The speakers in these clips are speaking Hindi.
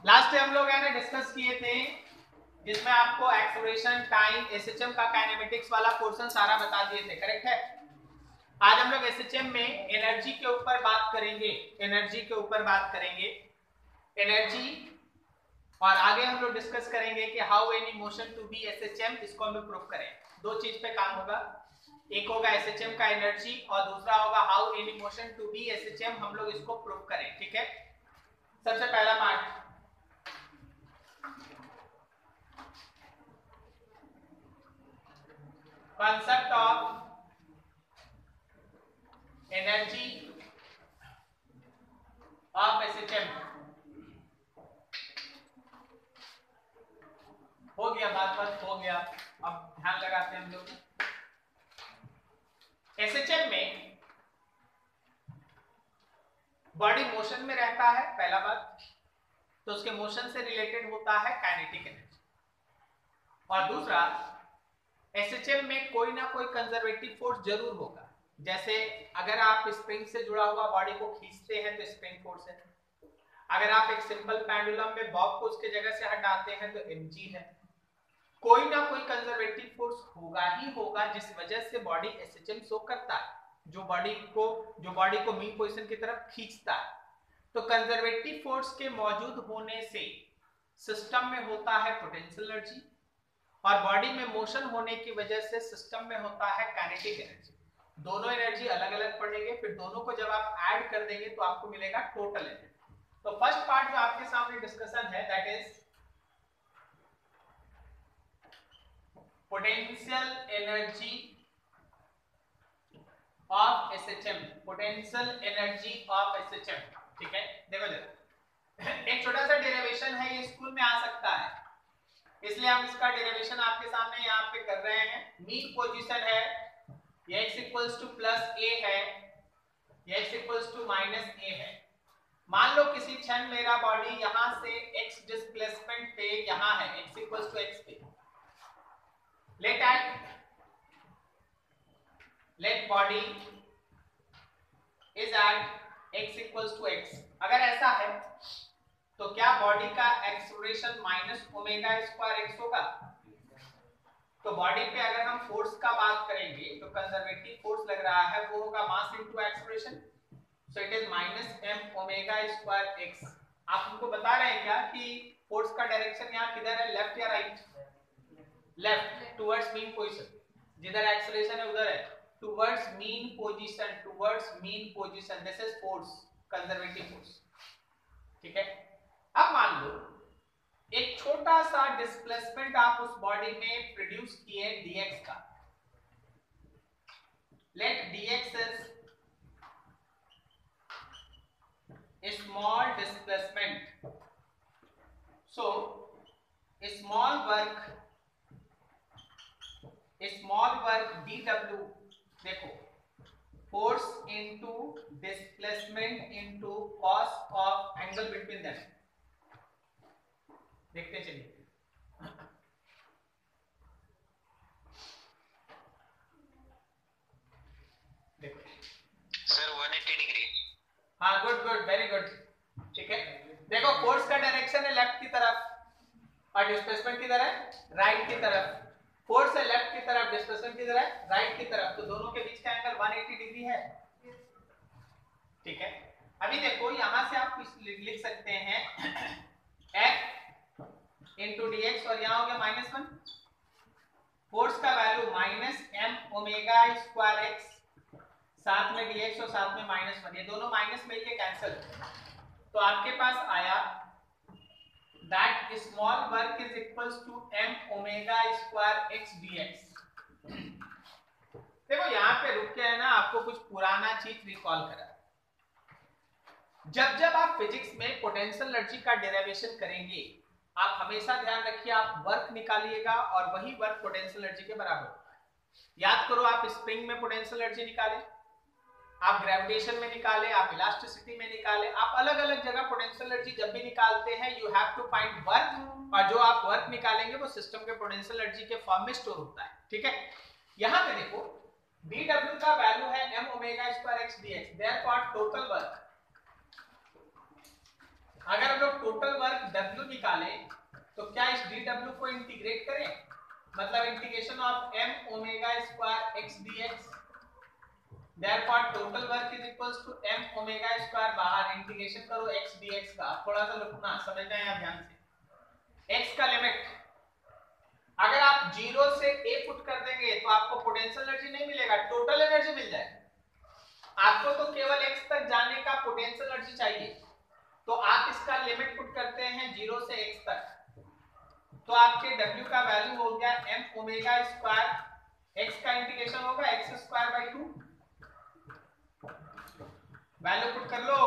लास्ट टाइम हम लोग है ना डिस्कस किए थे जिसमें आपको एक्सेलरेशन, टाइम, एसएचएम का काइनेमेटिक्स वाला पोर्शन सारा बता दिए थे, करेक्ट है। आज हम लोग एसएचएम में एनर्जी के ऊपर बात करेंगे, एनर्जी के ऊपर बात करेंगे, एनर्जी। और आगे हम लोग डिस्कस करेंगे कि how any motion to be SHM, इसको हम लोग प्रूव करें। दो चीज पे काम होगा, एक होगा एसएचएम का एनर्जी और दूसरा होगा how any motion to be SHM, हम लोग इसको प्रूव करें, ठीक है। सबसे पहला part, concept of energy of SHM। हो गया, बात हो गया। अब ध्यान लगाते हैं हम लोग। एसएचएम में बॉडी मोशन में रहता है, पहला बात, तो उसके मोशन से रिलेटेड होता है काइनेटिक एनर्जी। और दूसरा, एसएचएम में कोई ना कोई कंजर्वेटिव फोर्स जरूर होगा। जैसे अगर आप स्प्रिंग से जुड़ा हुआ बॉडी को खींचते हैं तो स्प्रिंग फोर्स है, अगर आप एक सिंपल पेंडुलम में बॉब को उसके जगह से हटाते हैं तो एमजी है। कोई ना कोई कंजर्वेटिव फोर्स होगा ही होगा जिस वजह से बॉडी एसएचएम शो करता है, जो बॉडी को मीन पोजीशन की तरफ खींचता है। तो कंजर्वेटिव फोर्स के मौजूद होने से सिस्टम में होता है पोटेंशियल एनर्जी, और बॉडी में मोशन होने की वजह से सिस्टम में होता है काइनेटिक एनर्जी। दोनों एनर्जी अलग अलग पड़ेंगे, फिर दोनों को जब आप ऐड कर देंगे तो आपको मिलेगा टोटल एनर्जी। तो फर्स्ट पार्ट जो आपके सामने डिस्कशन है that is potential energy of SHM, potential energy of SHM, ठीक है। देखो जरा, एक छोटा सा डेरिवेशन है, ये स्कूल में आ सकता है, इसलिए हम इसका डेरिवेशन आपके सामने यहाँ पे कर रहे हैं। मीन पोजीशन है, x इक्वल्स टू प्लस ए है, x इक्वल्स टू माइनस ए है। मान लो किसी क्षण मेरा बॉडी यहाँ से x डिस्प्लेसमेंट पे यहाँ है, x इक्वल्स टू x पे। Let body is at x equals to x। अगर ऐसा है तो क्या बॉडी का acceleration minus omega square x होगा? तो बॉडी पे अगर हम फोर्स का बात करेंगे तो कंजर्वेटिव फोर्स लग रहा है, वो होगा mass into acceleration, so it is minus m omega square x. आप हमको बता रहे हैं क्या कि फोर्स का डायरेक्शन यहाँ किधर है, लेफ्ट या right? Left, towards mean position. जिधर एक्सेलरेशन है उधर है, towards mean position, towards mean position. This is force, conservative force, ठीक है। अब मान लो एक छोटा सा डिस्प्लेसमेंट आप उस बॉडी में प्रोड्यूस किए dx का। Let dx is small displacement, so small work dw, देखो force into displacement into cos of angle between them. देखते चलिए, देखो सर 180 डिग्री। हाँ, गुड गुड, वेरी गुड, ठीक है। देखो फोर्स का डायरेक्शन है लेफ्ट की तरफ और डिस्प्लेसमेंट किधर है, राइट की तरफ। फोर्स है लेफ्ट की तरफ, डिस्प्लेसमेंट किधर है, राइट की तरफ, तो दोनों के बीच का एंगल 180 डिग्री है, ठीक है। अभी देखो यहां से आप लिख सकते हैं f इंटू डी एक्स, और यहाँ हो गया -1। फोर्स का value minus m omega square x, साथ में dx और साथ में -1, ये दोनों माइनस मिलके कैंसिल, तो आपके पास आया that small work is equals to m omega square x dx। देखो यहाँ पे रुक के है ना, आपको कुछ पुराना चीज रिकॉल करा। जब आप फिजिक्स में पोटेंशियल एनर्जी का डेरिवेशन करेंगे, आप हमेशा ध्यान रखिए आप वर्क निकालिएगा और वही वर्क पोटेंशियल एनर्जी के बराबर होता है। याद करो, आप स्प्रिंग में पोटेंशियल एनर्जी निकाले, आप ग्रेविटेशन में निकाले, आप इलास्टिसिटी में निकाले, आप अलग अलग जगह पोटेंशियल एनर्जी जब भी निकालते हैं you have to find work, और जो आप वर्क निकालेंगे वो सिस्टम के पोटेंशियल एनर्जी के फॉर्म में स्टोर होता है, ठीक है। यहाँ पे देखो dw का वैल्यू है m omega square x dx, therefore total work अगर हम लोग टोटल वर्क W निकाले तो क्या इस dW को इंटीग्रेट करें, मतलब integration of m omega square x dx, therefore total work is equals to m omega square, बाहर इंटीग्रेशन करो x dx का, थोड़ा सा रुकना समझना है ध्यान से। x का लिमिट अगर आप 0 से a पुट कर देंगे तो आपको पोटेंशियल एनर्जी नहीं मिलेगा, टोटल एनर्जी मिल जाएगा। आपको तो केवल x तक जाने का पोटेंशियल एनर्जी चाहिए, तो आप इसका लिमिट पुट करते हैं 0 से x तक, तो आपके W का वैल्यू हो गया m ओमेगा स्क्वायर, x का इंटीग्रेशन होगा x square by 2, value put कर लो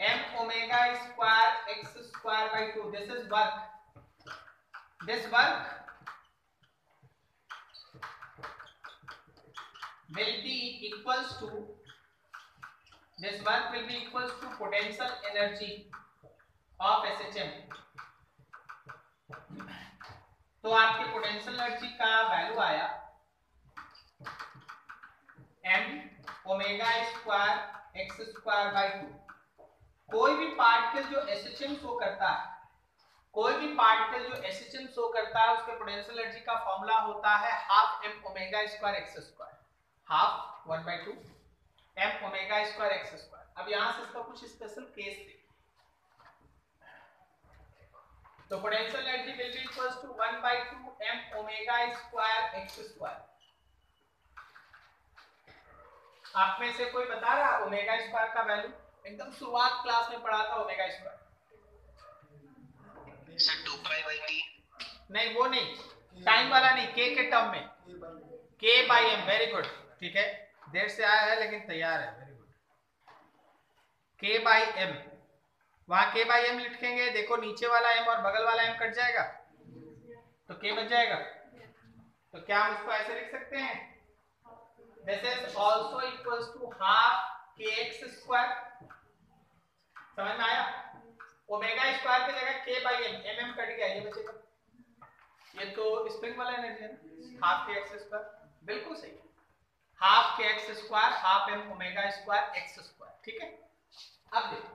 m omega square x square by 2, this is work, this work will be equals to potential energy of SHM। तो आपके पोटेंशियल एनर्जी का वैल्यू आया m omega square x square by 2। कोई भी पार्टिकल जो SHM शो करता है, उसके पोटेंशियल एनर्जी का फॉर्मूला होता है half m omega square x square, half 1/2 m omega square x square. अब यहां से इसका कुछ स्पेशल केस देखिए, तो potential energy will be equals to 1/2 m omega square x square. आप में से कोई बता रहा ओमेगा स्क्वायर का वैल्यू? एकदम शुरुआत क्लास में पढ़ा था ओमेगा स्क्वायर। Sir 2π/t। नहीं वो नहीं, टाइम वाला नहीं, k के टर्म में, k/m। वेरी गुड, ठीक है, देर से आया है लेकिन तैयार है, वेरी गुड। k/m, वहां k/m लिखेंगे, देखो नीचे वाला m और बगल वाला m कट जाएगा तो k बच जाएगा, तो क्या हम उसको ऐसे लिख सकते हैं, this is also equals to half kx square. समझ में आया? ओमेगा स्क्वायर की जगह k/m, mm कट गया, ये बचेगा, ये तो स्प्रिंग वाला एनर्जी है ना, हाफ kx स्क्वायर, बिल्कुल सही, half kx square half m omega square x square, ठीक है। अब देखो,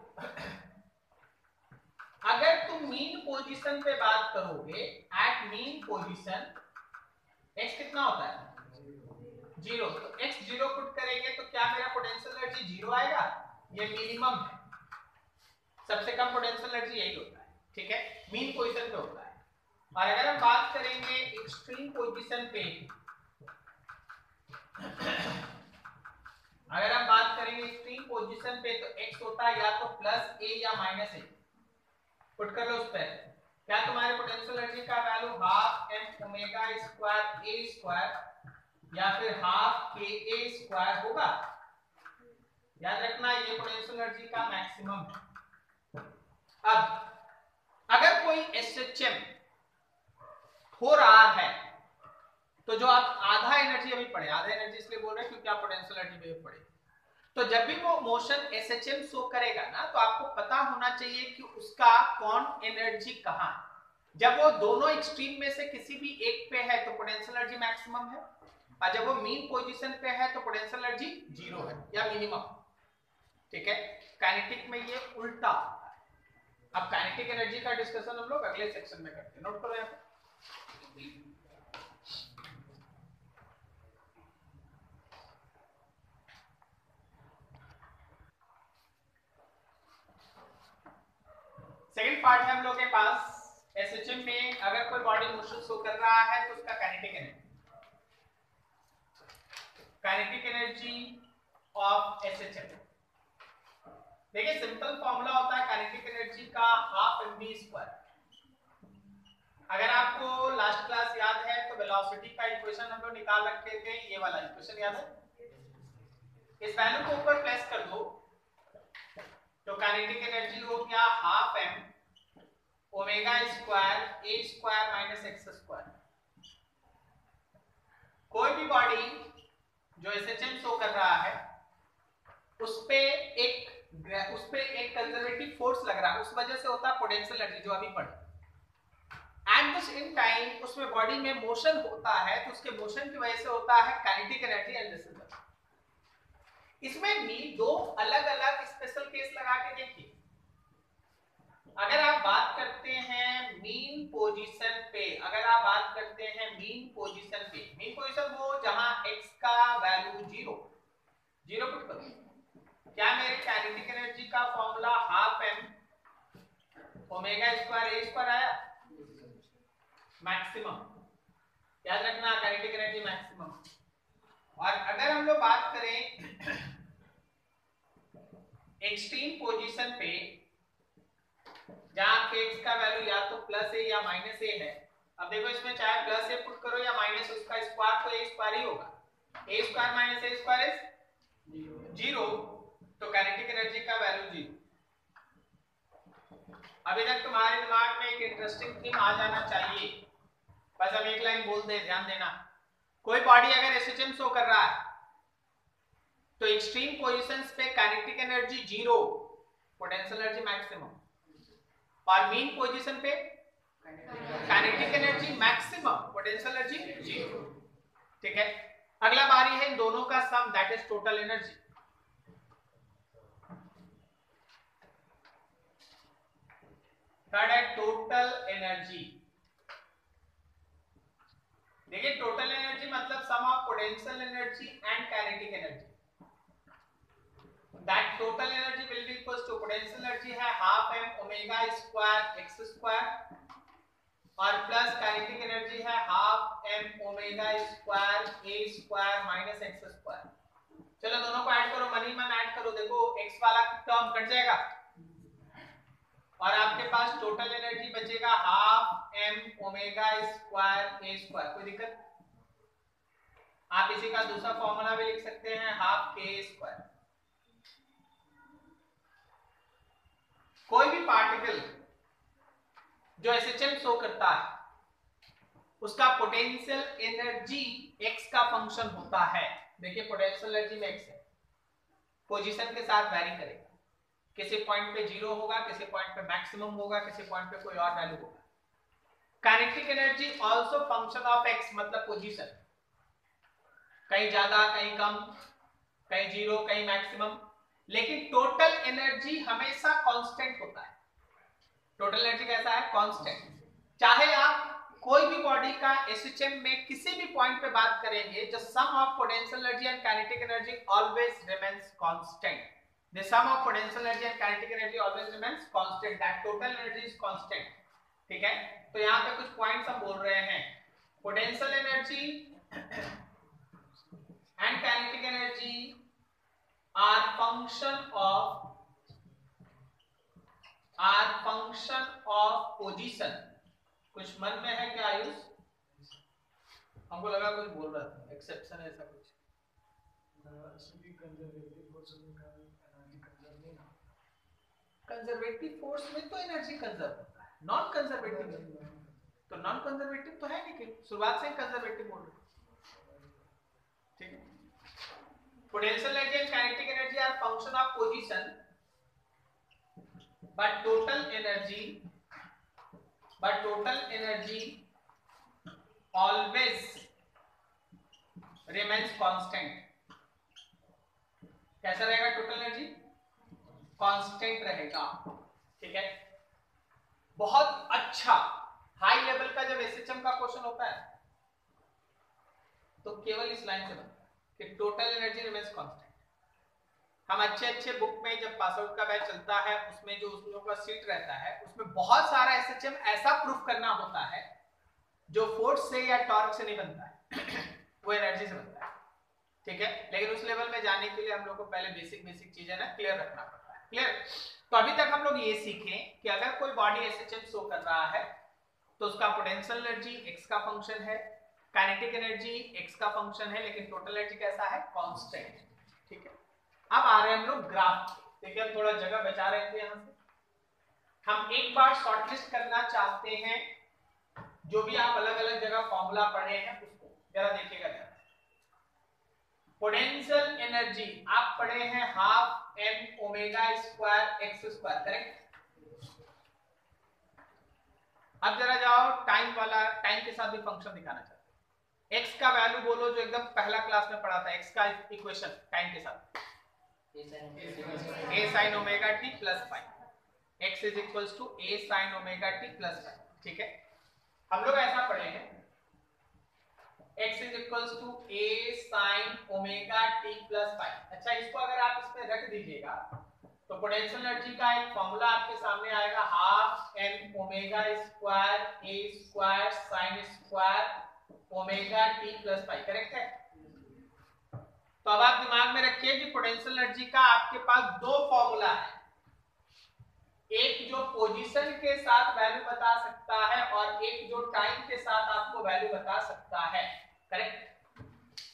अगर तुम मीन पोजीशन पे बात करोगे, एट मीन पोजीशन x कितना होता है 0, तो x 0 पुट करेंगे तो क्या मेरा पोटेंशियल एनर्जी 0 आएगा? ये मिनिमम है, सबसे कम पोटेंशियल एनर्जी यही होता है, ठीक है, मीन पोजीशन पे होता है। और अगर हम बात करेंगे एक्सट्रीम पोजीशन पे, तो x होता है या तो प्लस a या माइनस a, पुट कर लो उस पर, क्या तुम्हारे पोटेंशियल एनर्जी का value half m omega square a square या फिर हाफ k a स्क्वायर होगा? याद रखना ये पोटेंशियल एनर्जी का मैक्सिमम है। अब अगर कोई SHM हो रहा है तो जो आप आधा एनर्जी अभी पढ़े, आधा एनर्जी इसलिए बोल रहे हैं क्योंकि आप पोटेंशियल एनर्जी में पढ़े, तो जब भी वो मोशन SHM शो करेगा ना, तो आपको पता होना चाहिए कि उसका कौन एनर्जी कहां है। जब वो दोनों एक्सट्रीम में से किसी भी एक पे है तो पोटेंशियल एनर्जी मैक्सिमम है, और जब वो मीन पोजीशन पे है तो पोटेंशियल एनर्जी 0 है या मिनिमम, ठीक है। काइनेटिक में ये उल्टा होता है। अब काइनेटिक एनर्जी का डिस्कशन हम लोग अगले सेक्शन में करते हैं, नोट करो यहाँ पे। सेकंड पार्ट है हम लोग के पास, SHM में अगर कोई बॉडी मोशन शो कर रहा है तो उसका काइनेटिक एनर्जी ऑफ SHM। देखिए सिंपल फॉर्मूला होता है काइनेटिक एनर्जी का हाफ mv स्क्वायर। अगर आपको लास्ट क्लास याद है तो वेलोसिटी का इक्वेशन हम लोग निकाल रखे थे, ये वाला इक्वेशन याद है, इस वैल्यू को ऊपर प्लेस कर दो तो काइनेटिक एनर्जी हो गया half m omega square a square minus x square. कोई भी बॉडी जो SHM शो कर रहा है उस पे एक कंजर्वेटिव फोर्स लग रहा है, उस वजह से होता है पोटेंशियल एनर्जी जो अभी पढ़े। एट द सेम टाइम उसमें बॉडी में मोशन होता है तो उसके मोशन की वजह से होता है kinetic energy and this is. इसमें भी दो अलग अलग स्पेशल केस लगा के देखिए। क्या मेरे काइनेटिक एनर्जी का formula half M omega square A square आया? मैक्सिमम, याद रखना काइनेटिक एनर्जी मैक्सिमम। और अगर हम लोग बात करें एक्सट्रीम पोजीशन पे जहां आपके x का वैल्यू या तो प्लस ए या माइनस ए है, अब देखो इसमें चाहे प्लस ए पुट करो या माइनस, उसका स्क्वायर तो ए स्क्वायर ही होगा, A square minus A square is zero, तो काइनेटिक एनर्जी का वैल्यू जीरो। अभी तक तुम्हारे दिमाग में एक इंटरेस्टिंग थिंग आ जाना चाहिए, बस हम एक लाइन बोल दे, ध्यान देना। कोई बॉडी अगर एसएचएम शो कर रहा है तो एक्सट्रीम पोजीशंस पे kinetic energy zero, potential energy maximum, और मीन पोजीशन पे kinetic energy maximum, potential energy zero. ठीक है, अगला बारी है इन दोनों का sum, that is total energy. Third है टोटल एनर्जी। देखिए टोटल एनर्जी मतलब sum of potential energy and kinetic energy. That total energy will be equals to potential energy है half M omega square x square और प्लस काइनेटिक एनर्जी है half M omega square A square minus x square. चलो दोनों को ऐड करो, मनी मन ऐड करो, देखो एक्स वाला टर्म कट जाएगा और आपके पास टोटल एनर्जी बचेगा half M omega square A square. कोई दिक्कत? आप इसी का दूसरा फॉर्मूला भी लिख सकते हैं, हाफ के स्क्वायर। कोई भी पार्टिकल जो एसएचएम शो करता है उसका पोटेंशियल एनर्जी एक्स का फंक्शन होता है। देखिए पोटेंशियल एनर्जी में एक्स है, पोजीशन के साथ वैरी करेगा, किसी पॉइंट पे जीरो होगा, किसी पॉइंट पे मैक्सिमम होगा, किसी पॉइंट पे कोई और वैल्यू होगा। Kinetic energy also function of x, मतलब पोजीशन, कहीं ज्यादा कहीं कम, कहीं जीरो कहीं मैक्सिमम, लेकिन टोटल एनर्जी हमेशा कांस्टेंट होता है। टोटल एनर्जी कैसा है? कांस्टेंट। चाहे आप कोई भी बॉडी का एसएचएम में किसी भी पॉइंट पे बात करेंगे, the sum of potential energy and kinetic energy always remains constant. The sum of potential energy and kinetic energy always remains constant. That total energy is constant. ठीक है, तो यहाँ पे कुछ पॉइंट्स हम बोल रहे हैं। Potential energy and kinetic energy are function of position. कुछ मन में है क्या आयुष? हमको लगा कुछ बोल रहा था, एक्सेप्शन ऐसा कुछ। कंजर्वेटिव फोर्स में तो एनर्जी कंजर्व होता है, नॉन कंजर्वेटिव में तो नॉन कंजर्वेटिव तो है नहीं, कि शुरुआत से ही कंजर्वेटिव बोल रहे। ठीक है, potential energy and kinetic energy are function of position, but total energy always remains constant. कैसा रहेगा टोटल एनर्जी? कांस्टेंट रहेगा। ठीक है, बहुत अच्छा हाई लेवल का जब एसएचएम का क्वेश्चन होता है तो केवल इस लाइन से बनता है कि टोटल एनर्जी रिमेन्स कांस्टेंट। हम अच्छे बुक में जब पास आउट का बैच चलता है उसमें जो उस लोगों का सीट रहता है उसमें बहुत सारा एसएचएम ऐसा प्रूफ करना होता है जो फोर्स से या टॉर्क से नहीं बनता है वो एनर्जी से बनता है। ठीक है, लेकिन उस लेवल में जाने के लिए हम लोग को पहले बेसिक चीजें ना क्लियर रखना पड़ता है। क्लियर? तो अभी तक हम लोग ये सीखे कि अगर कोई बॉडी एसएचएम शो कर रहा है तो उसका पोटेंशियल एनर्जी एक्स का फंक्शन है, काइनेटिक एनर्जी एक्स का फंक्शन है, लेकिन टोटल एनर्जी कैसा है? कांस्टेंट। ठीक है, अब आ रहे हैं हम लोग ग्राफ। देखिए हम थोड़ा जगह बचा रहे थे, यहां से हम एक बार शॉर्टलिस्ट करना चाहते हैं जो भी आप अलग अलग जगह फॉर्मूला पढ़े हैं उसको जरा देखिएगा जरा। पोटेंशियल एनर्जी आप पढ़े हैं half M omega square x square, correct? अब जरा जाओ टाइम वाला, टाइम के साथ भी फंक्शन दिखाना चाहते हैं। एक्स का वैल्यू बोलो जो एकदम पहला क्लास में पढ़ा था, एक्स का इक्वेशन टाइम के साथ a sin omega t plus five, x is equals to a sin omega t plus five. ठीक है, हम लोग ऐसा पढ़े हैं x is equals to a sin omega t plus five. अच्छा, इसको अगर आप इसमें रख दीजिएगा तो पोटेंशियल एनर्जी का एक फॉर्मूला आपके सामने आएगा, half m omega square a square sin square omega t plus five. Correct है? तो अब आप दिमाग में रखिए कि पोटेंशियल एनर्जी का आपके पास दो फॉर्मूला है, एक जो पोजीशन के साथ वैल्यू बता सकता है और एक जो टाइम के साथ आपको वैल्यू बता सकता है। करेक्ट?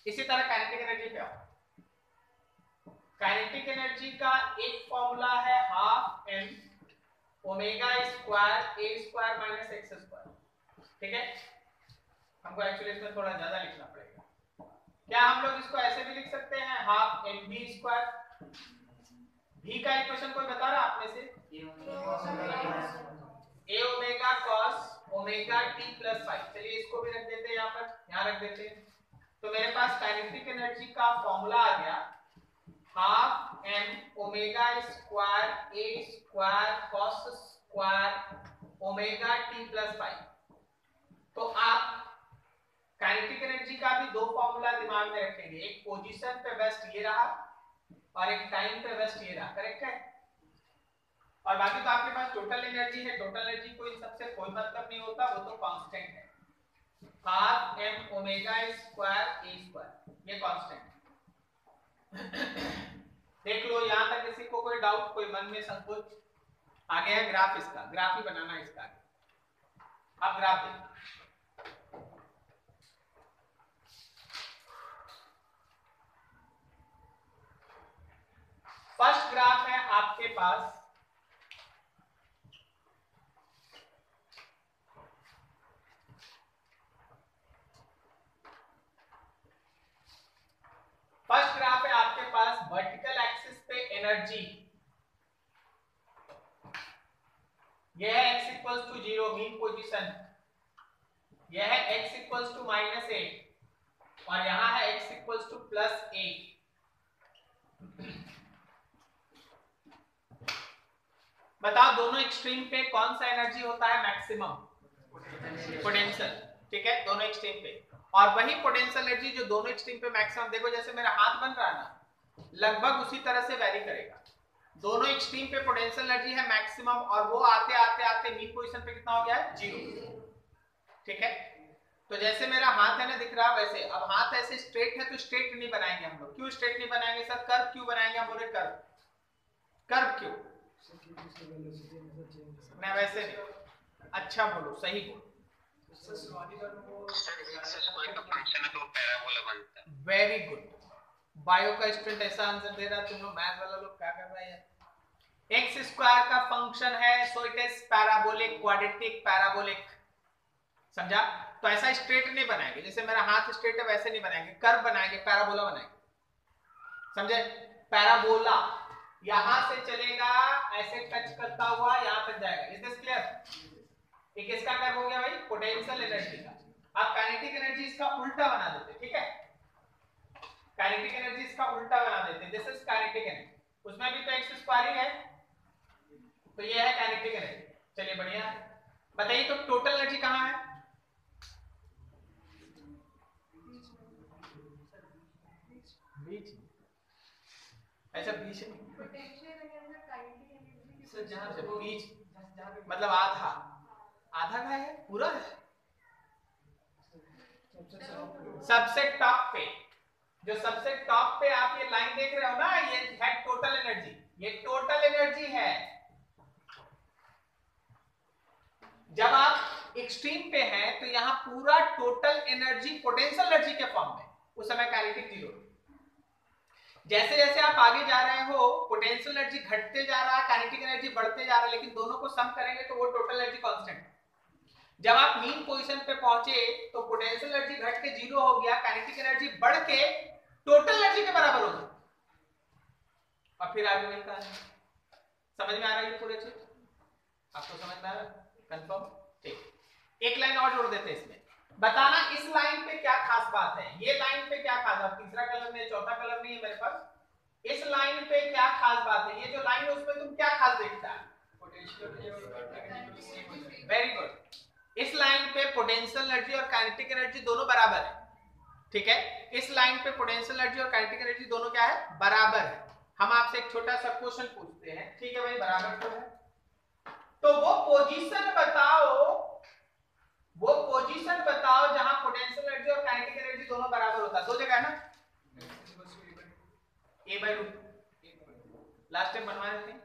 इसी तरह काइनेटिक एनर्जी पे आओ। काइनेटिक एनर्जी का एक फॉर्मूला है half m omega square a square minus x square. ठीक है? हमको एक्चुअली इसमें थोड़ा ज्यादा लिखना पड़ेगा। क्या हम लोग इसको ऐसे भी लिख सकते हैं, हाफ mv स्क्वायर। v का इक्वेशन कोई बता रहा आप में से? a omega cos omega t plus five. चलिए इसको भी रख देते हैं, यहाँ पर, यहाँ रख देते हैं। तो मेरे पास काइनेटिक एनर्जी का फॉर्मूला आ गया, half m omega square a square cos square omega t plus five. तो आप काइनेटिक एनर्जी का भी दो फॉर्मूला दिमाग में रखेंगे, एक पोजीशन पे बेस्ट ये रहा और एक टाइम पे बेस्ट ये रहा। करेक्ट है? और बाकी तो आपके पास टोटल एनर्जी है। टोटल एनर्जी को इन सबसे कोई मतलब नहीं होता, वो तो कांस्टेंट है। Half m omega square a square, ये कांस्टेंट है। देख लो, यहां तक किसी को कोई डाउट, कोई मन में संकोच? आगे है ग्राफ, इसका ग्राफ ही बनाना है इसका। अब ग्राफ देखिए, फर्स्ट ग्राफ है आपके पास वर्टिकल एक्सिस पे एनर्जी। यह है x equals to 0 mean position, यह है x इक्वल्स टू -8 और यहां है x इक्वल्स टू +8। बताओ दोनों एक्सट्रीम पे कौन सा एनर्जी होता है मैक्सिमम? पोटेंशियल। ठीक है, दोनों एक्सट्रीम पे। और वही पोटेंशियल एनर्जी जो दोनों एक्सट्रीम पे मैक्सिमम, देखो जैसे मेरा हाथ बन रहा है ना, लगभग उसी तरह से वैरी करेगा। दोनों एक्सट्रीम पे पोटेंशियल एनर्जी है मैक्सिमम और वो आते आते आते मीन पोजीशन पे कितना हो गया है? 0। ठीक है, तो जैसे मेरा हाथ है ना दिख रहा, वैसे अब हाथ ऐसे स्ट्रेट है तो स्ट्रेट नहीं बनाएंगे हम लोग। क्यों स्ट्रेट नहीं बनाएंगे सर? कर्व क्यों बनाएंगे हम? बोले कर्व, कर्व क्यों ना? वैसे नहीं। अच्छा बोलो, सही बोलो। वेरी गुड, बायो का स्टूडेंट ऐसा आंसर दे रहा, तुम लोग मैथ वाला लोग क्या कर रहे हैं? एक्स स्क्वायर का फंक्शन है, सो it is parabolic, quadratic parabolic. समझा? तो ऐसा स्ट्रेट नहीं बनाएंगे, जैसे मेरा हाथ स्ट्रेट है वैसे नहीं बनाएंगे, कर्व बनाएंगे, पैराबोला बनाएंगे। समझे? पैराबोला यहां से चलेगा, ऐसे टच करता हुआ यहां तक जाएगा। Is this clear? एक इसका कर्व हो गया भाई पोटेंशियल एनर्जी का। अब काइनेटिक एनर्जी इसका उल्टा बना देते। ठीक है, काइनेटिक एनर्जी इसका उल्टा बना देते। दिस इज काइनेटिक एनर्जी, उसमें भी तो एक्स स्क्वायर ही है, तो ये है काइनेटिक एनर्जी। चलिए बढ़िया, बताइए तो टोटल एनर्जी कहां है? बीच। ऐसा बीच सर, जहां से बीच मतलब आधा, आधा का है, पूरा है। सबसे टॉप पे, जो सबसे टॉप पे आप ये लाइन देख रहे हो ना, ये है टोटल एनर्जी, ये टोटल एनर्जी है। जब आप एक्सट्रीम पे हैं तो यहां पूरा टोटल एनर्जी पोटेंशियल एनर्जी के फॉर्म में, उस समय काइनेटिक 0। जैसे जैसे आप आगे जा रहे हो पोटेंशियल एनर्जी घटते जा रहा है, काइनेटिक एनर्जी बढ़ते जा रहा है, लेकिन दोनों को सम करेंगे तो वो टोटल एनर्जी कांस्टेंट। जब आप मीन पोजीशन पे पहुंचे तो पोटेंशियल एनर्जी घट के 0 हो गया, काइनेटिक एनर्जी बढ़ के टोटल एनर्जी के बराबर हो गई, और फिर आगे वही कहानी। समझ में आ रहा है ये पूरे चीज? आपको समझ में आ रहा है? कंफर्म? ठीक, एक लाइन और जोड़ देते हैं इसमें। बताना इस लाइन पे क्या खास बात है, ये लाइन पे क्या खास बात? तीसरा कलर नहीं, चौथा कलर नहीं है मेरे पास। इस लाइन पे क्या खास बात है? ये जो लाइन है उसमें तुम क्या खास देखता है? वेरी गुड, इस लाइन पे पोटेंशियल एनर्जी और काइनेटिक एनर्जी दोनों बराबर है। ठीक है, इस लाइन पे पोटेंशियल एनर्जी और काइनेटिक एनर्जी दोनों क्या है, बराबर है। हम आपसे एक छोटा सा क्वेश्चन पूछते हैं, ठीक है भाई, बराबर तो है, तो वो पोजीशन बताओ जहां पोटेंशियल एनर्जी और काइनेटिक एनर्जी दोनों बराबर होता है। दो जगह है ना, a/रूट लास्ट टाइम बनवा देते हैं,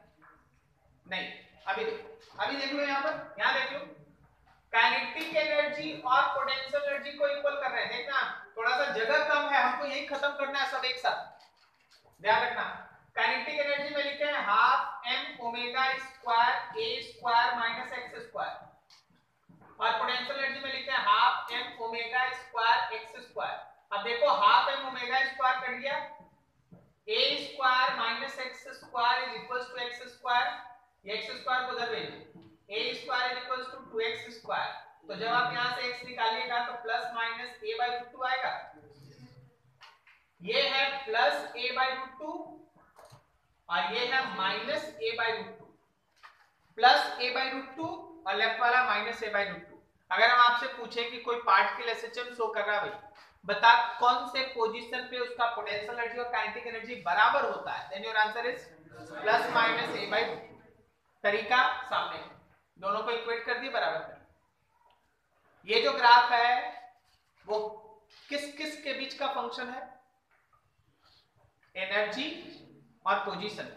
नहीं अभी देख लो, यहाँ देख लो, काइनेटिक एनर्जी और पोटेंशियल एनर्जी को इक्वल कर रहे हैं। देखना थोड़ा सा जगह कम है, हमको यही खत्म करना है सब एक साथ, ध्यान रखना। काइनेटिक एनर्जी में लिखते हैं half m omega square a square minus x square, और पोटेंशियल एनर्जी में लिखते हैं half m omega square x square. अब देखो half m omega square cut गया, a square minus x square is equals to x square, ये x स्क्वायर को उधर भेजो, a square is equals to 2x square. तो जब आप यहां से x निकालिएगा तो प्लस माइनस a/√2 आएगा, ये है प्लस a/√2 और ये है माइनस a/√2, प्लस a/√2 और लेफ्ट वाला माइनस a/√2। अगर हम आपसे पूछे कि कोई पार्टिकल एसएचएम शो कर रहा है भाई, बता कौन से पोजीशन पे उसका पोटेंशियल एनर्जी और काइनेटिक एनर्जी बराबर होता है, then your answer is plus minus a/√2। तरीका सामने, दोनों को इक्वेट कर दिए, बराबर कर दिए। ये जो ग्राफ है वो किस किस के बीच का फंक्शन है, एनर्जी और पोजीशन।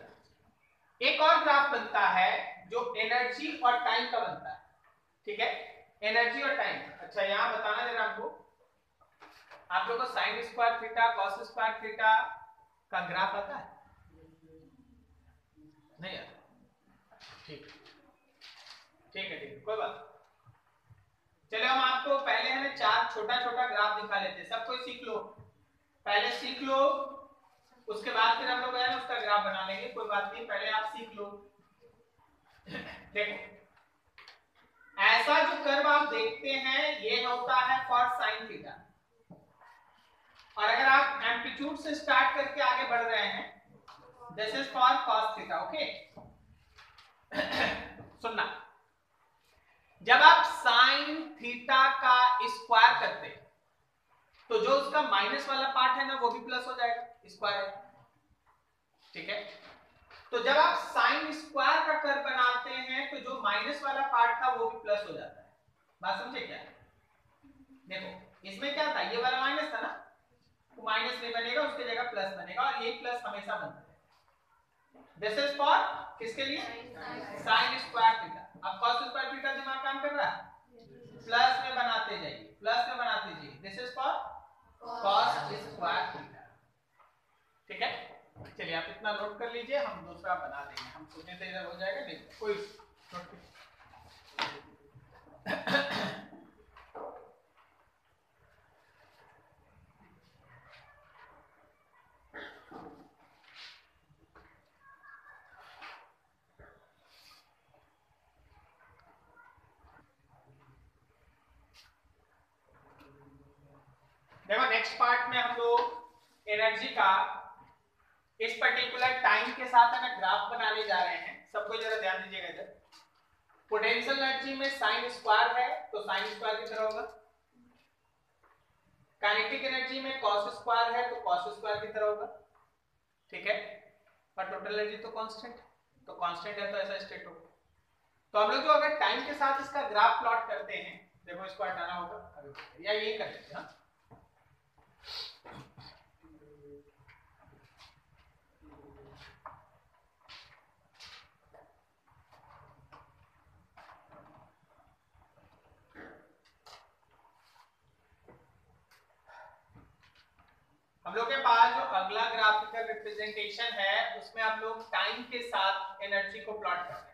एक और ग्राफ बनता है जो एनर्जी और टाइम का बनता है, ठीक है, एनर्जी और टाइम। अच्छा यहां बताना जरा आपको, आप लोगों को sine square theta cos square theta का ग्राफ आता है, नहीं आता, ठीक है, कोई बात। चलो हम आपको पहले हमें चार छोटा छोटा ग्राफ दिखा लेते हैं, सब कोई सीख लो, पहले सीख लो, उसके बाद फिर हम लोग है ना उसका ग्राफ बना लेंगे, कोई बात नहीं, पहले आप सीख लो। देखो ऐसा जो कर्व आप देखते हैं ये होता है फॉर साइन थीटा, और अगर आप एम्पलीट्यूड से स्टार्ट करके आगे बढ़ रहे हैं this is for cos theta, okay. सुनना, जब आप साइन थीटा का स्क्वायर करते हैं तो जो उसका माइनस वाला पार्ट है ना वो भी प्लस हो जाएगा, स्क्वायर है, ठीक है। तो जब आप साइन स्क्वायर का कर्व बनाते हैं तो जो माइनस वाला पार्ट था वो भी प्लस हो जाता है, बात समझे क्या? देखो इसमें क्या था, ये वाला माइनस था ना, तो माइनस नहीं बनेगा, उसकी जगह प्लस बनेगा, और ये प्लस हमेशा बनता है। दिस इज फॉर किसके लिए, साइन स्क्वायर थीटा। अब कॉस स्क्वायर थीटा दिमाग काम कर रहा है, प्लस में बनाते जाइए, प्लस में बनाते जाइए, this is for cos square theta, ठीक है। चलिए आप इतना नोट कर लीजिए, हम दूसरा बना देंगे, हम सोचने से इधर हो जाएगा, नहीं कोई नोट। देखो नेक्स्ट पार्ट में हम लोग एनर्जी का इस पर्टिकुलर टाइम के साथ है ना ग्राफ बनाने जा रहे हैं, सबको जरा ध्यान दीजिएगा इधर। पोटेंशियल एनर्जी में साइन स्क्वायर है तो साइन स्क्वायर की तरह होगा, काइनेटिक एनर्जी में कॉस स्क्वायर है तो कॉस स्क्वायर की तरह होगा, ठीक है। पर टोटल एनर्जी तो कांस्टेंट, तो कांस्टेंट है तो ऐसा स्टेट होगा। तो हम लोग जो अगर टाइम के साथ इसका ग्राफ प्लॉट करते हैं, देखो इसको हटाना होगा या यही कर लेते हैं, हम लोग के पास जो अगला ग्राफिकल रिप्रेजेंटेशन है उसमें हम लोग टाइम के साथ एनर्जी को प्लॉट कर रहे हैं।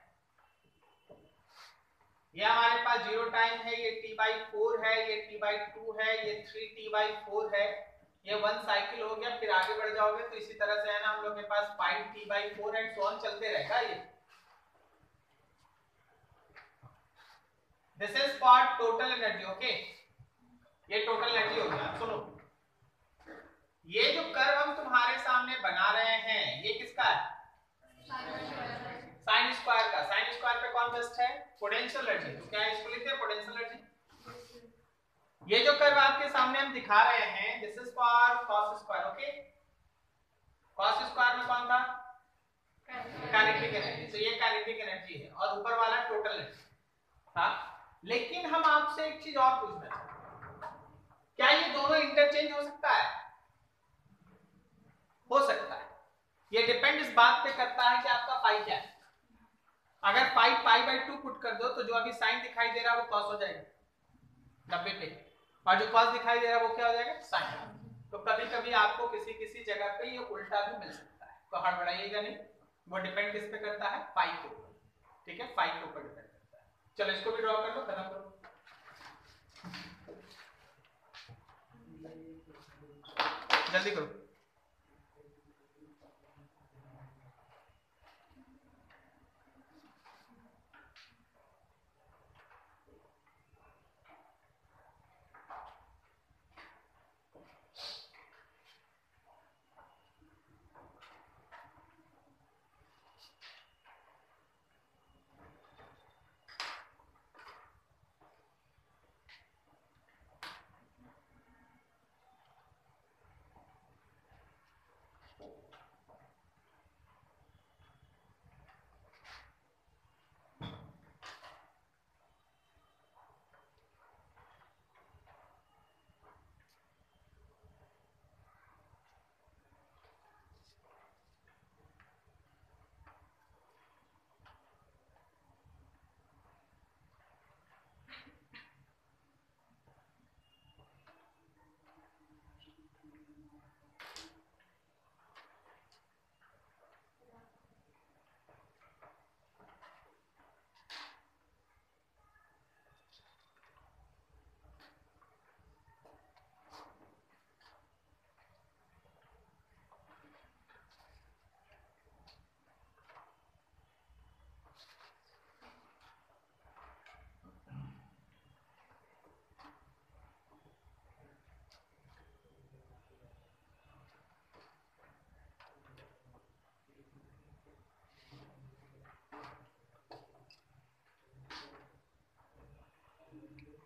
ये हमारे पास 0 टाइम है, ये t/4 है, ये t/2 है, ये 3t/4 है, ये 1 साइकिल हो गया। फिर आगे बढ़ जाओगे तो इसी तरह से है ना हम लोग के पास 5t/4 एंड सो ऑन चलते रहेगा। ये this is for total energy, okay, ये टोटल एनर्जी हो गया। सुनो, ये जो कर्व हम तुम्हारे सामने बना रहे हैं ये किसका है, साइन स्क्वायर का। साइन स्क्वायर पे कौन बेस्ट है, पोटेंशियल एनर्जी, तो क्या इसको लिखते हैं पोटेंशियल एनर्जी। ये जो कर्व आपके सामने हम दिखा रहे हैं, this is for cos square, okay. Cos square में कौन था? काइनेटिक एनर्जी, तो ये काइनेटिक एनर्जी है और ऊपर वाला टोटल एनर्जी था। लेकिन हम आपसे एक चीज और पूछना चाहते हैं, क्या ये दोनों इंटरचेंज हो सकता है? हो सकता है। ये डिपेंड इस बात पे करता है कि आपका फाई क्या है। अगर फाई पाई बाई 2 पुट कर दो तो जो अभी साइन दिखाई दे रहा है वो कॉस हो जाएगा 90 पे, और जो कॉस दिखाई दे रहा है वो क्या हो जाएगा? साइन। तो कभी कभी आपको किसी किसी जगह पे ये उल्टा भी मिल सकता है, तो हड़बड़ाइएगा नहीं, वो डिपेंड किस पे करता है? फाई के ऊपर, ठीक है, फाई के ऊपर डिपेंड करता है। चलो इसको भी ड्रॉ कर लो, खत्म करो, जल्दी करो।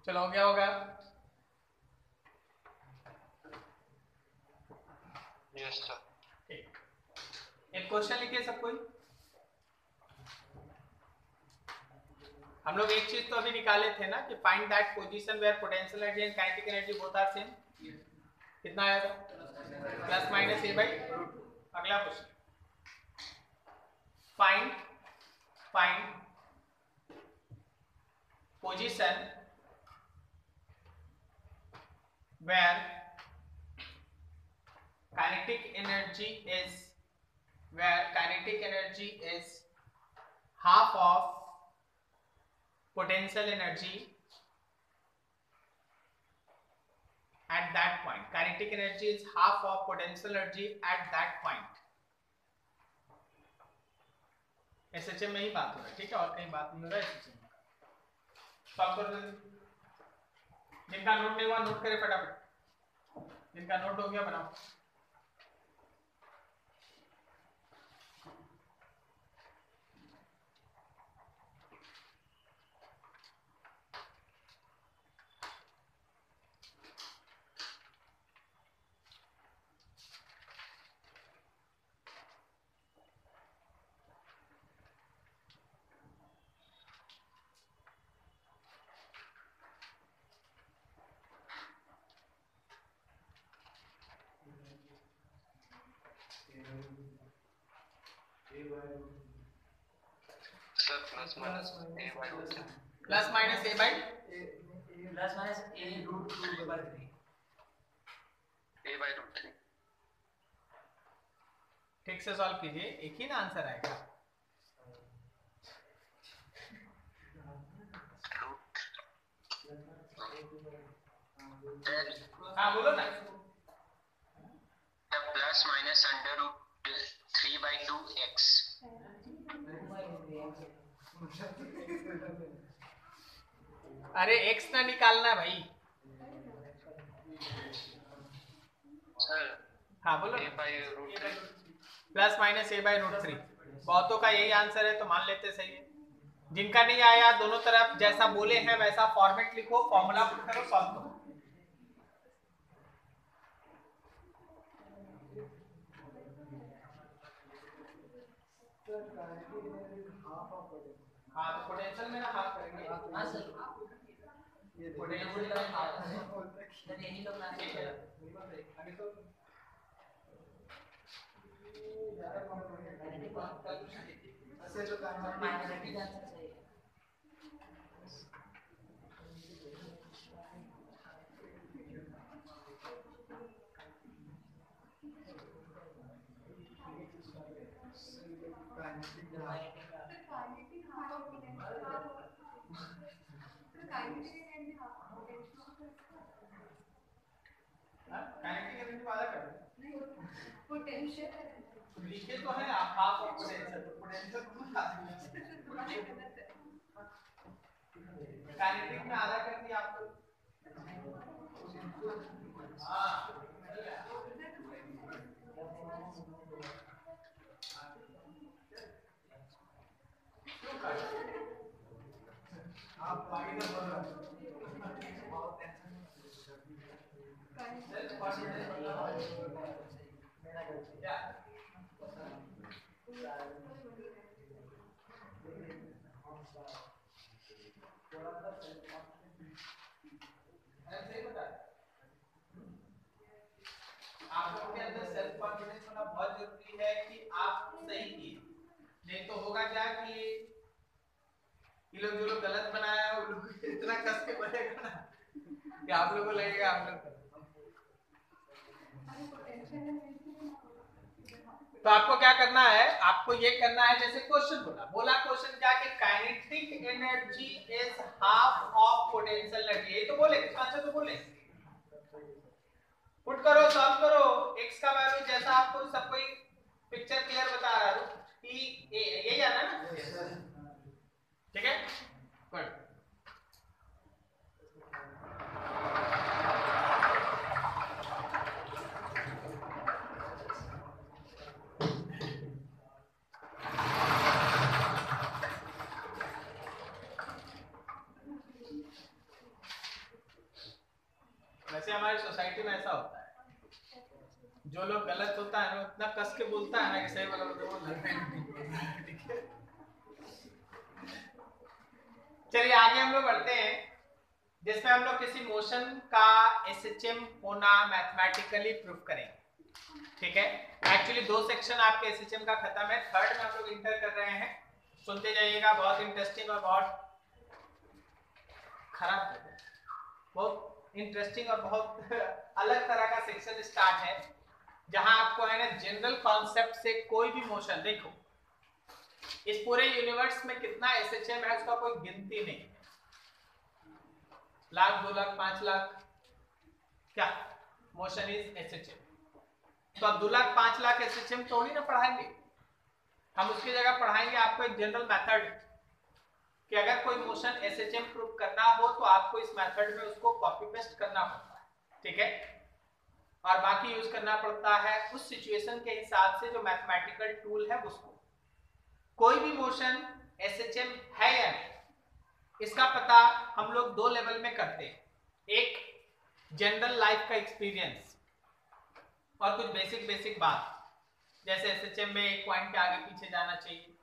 चलो हो गया होगा? Yes sir. ठीक, एक क्वेश्चन लिखिए सब कोई। हम लोग एक चीज तो अभी निकाले थे ना कि find that position where potential energy and kinetic energy both are same. कितना आया था? Plus minus a by root 2। अगला question, find position where kinetic energy is half of potential energy at that point. Kinetic energy is half of potential energy at that point. SHM में ही बात हो रहा है, ठीक है, और कहीं बात नहीं हो रहा है SHM में। सॉल्व कर दो, जिनका नोट नहीं हुआ नोट करे फटाफट, जिनका नोट हो गया बनाओ। Sir plus minus a by root 3। Plus minus a by root 2 by 3। a by root 3। ठीक से सॉल्व कीजिए, एक ही ना आंसर आएगा। हाँ बोलो ना। Plus minus under root 3 by 2x। अरे x ना निकालना भाई। सर हाँ बोलो। a by root 3। Plus minus a by root 3। बहुतों का यही आंसर है तो मान लेते सही है। जिनका नहीं आया दोनों तरफ जैसा बोले हैं वैसा फॉर्मेट लिखो, फॉर्मूला पुट करो, सॉल्व करो। हाँ तो पोटेंशियल में ना हाफ करेंगे। हाँ सर पोटेंशियल का हाफ ठीक है। अभी तो माइनॉरिटी का आंसर सही है। काइनेटिक एनर्जी वाला कर पोटेंशियल लिखे तो है आप हाफ ऑफ पोटेंशियल, तो पोटेंशियल को काइनेटिक में आधा कर दिया आपको। हाँ आप आगे तो बोल रहे हो बहुत टेंशन सेल्फ कॉन्फिडेंस मेरा गलती क्या आप लोगों के अंदर सेल्फ कॉन्फिडेंस होना बहुत जरूरी है कि आप सही किए, नहीं तो होगा क्या कि ये लोग जो लोग गलत बनाया वो लोग इतना कस के बनेगा ना कि आप लोगों को लगेगा आप लोग। तो आपको क्या करना है, आपको ये करना है जैसे क्वेश्चन बोला क्वेश्चन क्या कि kinetic energy is half of potential energy, ये तो बोले इसका आंसर तो बोले। पुट करो सॉल्व करो, x का वैल्यू जैसा आपको सब कोई पिक्चर क्लियर बता रहा हूं कि यही आना ना, ठीक है गुड। वैसे हमारी सोसाइटी में ऐसा होता है, जो लोग गलत होता है ना इतना कस के बोलता है ना कि सही बोला तो वो लगता है। चलिए आगे हम लोग बढ़ते हैं, जिसमें हम लोग किसी मोशन का एसएचएम होना मैथमेटिकली प्रूफ करेंगे, ठीक है। एक्चुअली दो सेक्शन आपके एसएचएम का खत्म है, थर्ड में हम लोग इंटर कर रहे हैं, सुनते जाइएगा, बहुत इंटरेस्टिंग और बहुत खराब, बहुत इंटरेस्टिंग और बहुत अलग तरह का सेक्शन स्टार्ट है, जहां आपको है ना जनरल कॉन्सेप्ट से कोई भी मोशन, देखो इस पूरे यूनिवर्स में कितना एसएचएम है उसका कोई गिनती नहीं, लाख 2 लाख 5 लाख क्या मोशन इज एसएचएम। तो अब 2 लाख 5 लाख एसएचएम थोड़ी ना पढ़ाएंगे हम, उसकी जगह पढ़ाएंगे आपको एक जनरल मेथड कि अगर कोई मोशन एसएचएम प्रूव करना हो तो आपको इस मेथड में उसको कॉपी पेस्ट करना पड़ता है, ठीक है, और बाकी यूज करना पड़ता है उस सिचुएशन के हिसाब से जो मैथमेटिकल टूल है उसको। कोई भी मोशन एसएचएम है या नहीं इसका पता हम लोग दो लेवल में करते हैं, एक जनरल लाइफ का एक्सपीरियंस और कुछ बेसिक बात, जैसे एसएचएम में एक पॉइंट के आगे पीछे जाना चाहिए,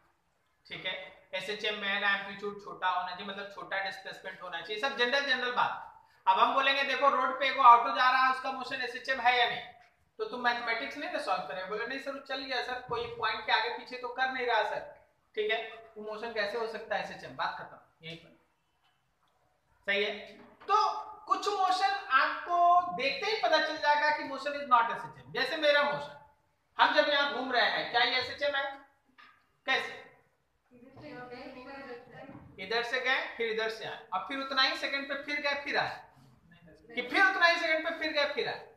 ठीक है, एसएचएम में है ना एम्पलीट्यूड छोटा होना चाहिए, मतलब छोटा डिस्प्लेसमेंट होना चाहिए, सब जनरल बात। अब हम बोलेंगे देखो रोड पे एक ऑटो जा रहा है उसका मोशन एसएचएम है या नहीं, तो तुम मैथमेटिक्स नहीं ना सॉल्व करेंगे, बोले नहीं सर चल गया सर, कोई पॉइंट के आगे पीछे तो कर नहीं रहा सर, ठीक है, वो मोशन कैसे हो सकता है एसएचएम, बात खत्म, यही पर सही है। तो कुछ मोशन आपको देखते ही पता चल जाएगा कि मोशन इज नॉट एसएचएम, जैसे मेरा मोशन, हम जब यहाँ घूम रहे हैं क्या ये एसएचएम है, कैसे इधर से गए फिर इधर से आए, अब फिर उतना ही सेकंड पे फिर गए फिर आए, कि फिर उतना ही सेकंड पे फिर गए फिर आए,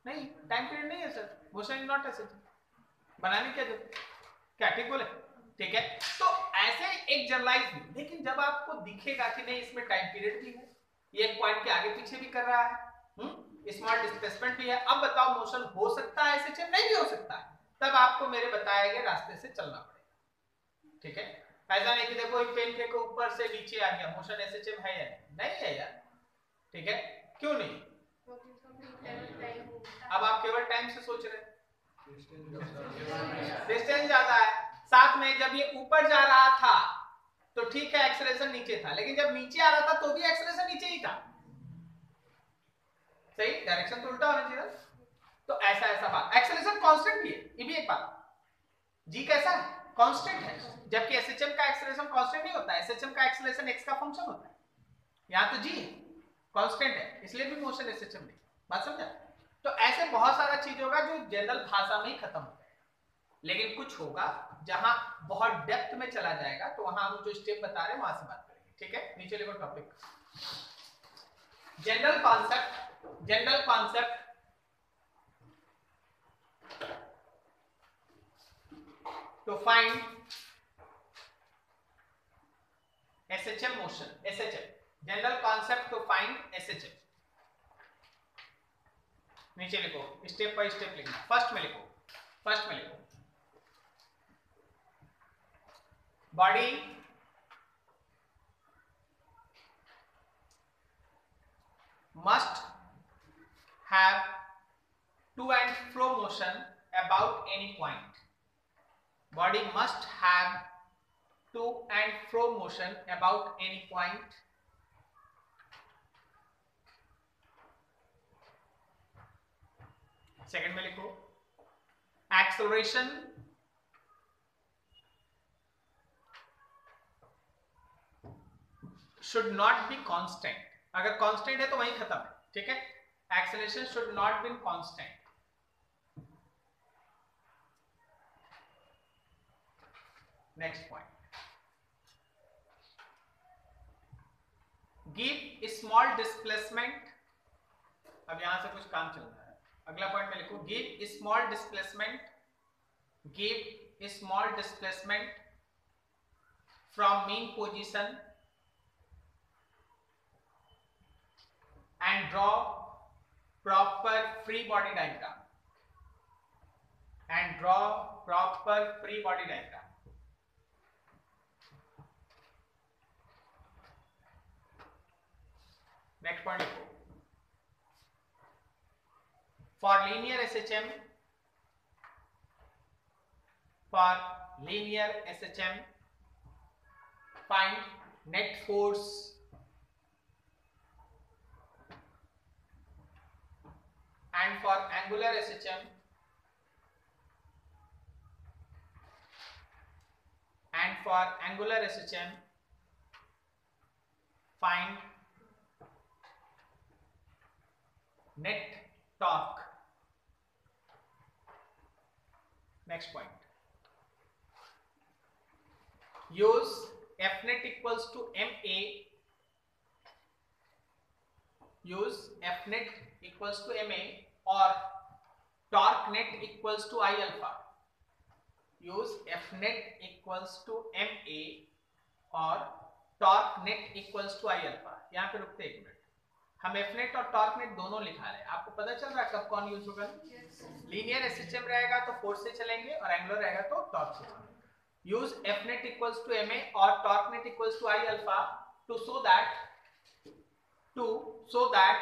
नहीं टाइम पीरियड नहीं है sir, motion is not SHM, बनाने क्या जरूरत, क्या ठीक बोले, ठीक है। तो ऐसे एक जनरलाइज भी, लेकिन जब आपको दिखेगा कि नहीं इसमें टाइम पीरियड भी है, ये एक पॉइंट के आगे पीछे भी कर रहा है, स्मॉल डिस्प्लेसमेंट भी है, अब बताओ मोशन हो सकता है एसएचएम, नहीं भी हो सकता है, तब आपको मेरे बताए गए रास्ते से चलना पड़ेगा, ठीक है। ऐसा नहीं कि देखो एक पेन के ऊपर से नीचे आ गया, मोशन एसएचएम है या नहीं है यार, ठीक है, क्यों नहीं, अब आप केवल टाइम से सोच रहे हैं, डिस्टेंस ज्यादा है, साथ में जब ये ऊपर जा रहा था तो ठीक है एक्सेलरेशन नीचे था, लेकिन जब नीचे आ रहा था तो भी एक्सेलरेशन नीचे ही था। सही, डायरेक्शन तो उल्टा होना चाहिए। तो ऐसा ऐसा बात, एक्सेलरेशन कांस्टेंट भी है, ये भी एक बात। जी कैसा है, कांस्टेंट है, जबकि एसएचएम का एक्सेलरेशन कांस्टेंट नहीं होता, एसएचएम का एक्सेलरेशन एक्स का फंक्शन होता है। यहां तो जी है, कांस्टेंट है, इसलिए भी मोशन एसएचएम नहीं। बात समझा? तो ऐसे बहुत सारा चीज होगा जो जनरल भाषा में ही खत्म हो जाएगा, लेकिन कुछ होगा जहां बहुत डेप्थ में चला जाएगा, तो वहां हम जो स्टेप बता रहे हैं वहां से बात करेंगे। ठीक है, नीचे लिखो topic. General concept to find SHM motion, SHM, general concept to find SHM। नीचे लिखो, स्टेप बाय स्टेप लिखना। फर्स्ट में लिखो body must have to and fro motion about any point. Body must have to and fro motion about any point. Second में लिखो acceleration should not be constant। अगर कांस्टेंट है तो वहीं खत्म है। ठीक है, acceleration should not be constant। Next point, give small displacement. अब यहां से कुछ काम चल रहा है। अगला पॉइंट में लिखो give small displacement from mean position and draw proper free body diagram next point लिखो for linear SHM find net force and for angular SHM find net torque। next point, use Fnet equals to ma, or torque net equals to I alpha। use Fnet equals to ma और torque net equals to I alpha। यहाँ पे रुकते एक मिनट, हम Fnet और torque net दोनों लिखा रहे हैं। आपको पता चल रहा है कब कौन यूज होगा? लीनियर SHM रहेगा तो फोर्स से चलेंगे और एंगुलर रहेगा तो टॉर्क से चलेंगे। Use Fnet equals to ma और torque net equals to I alpha to show that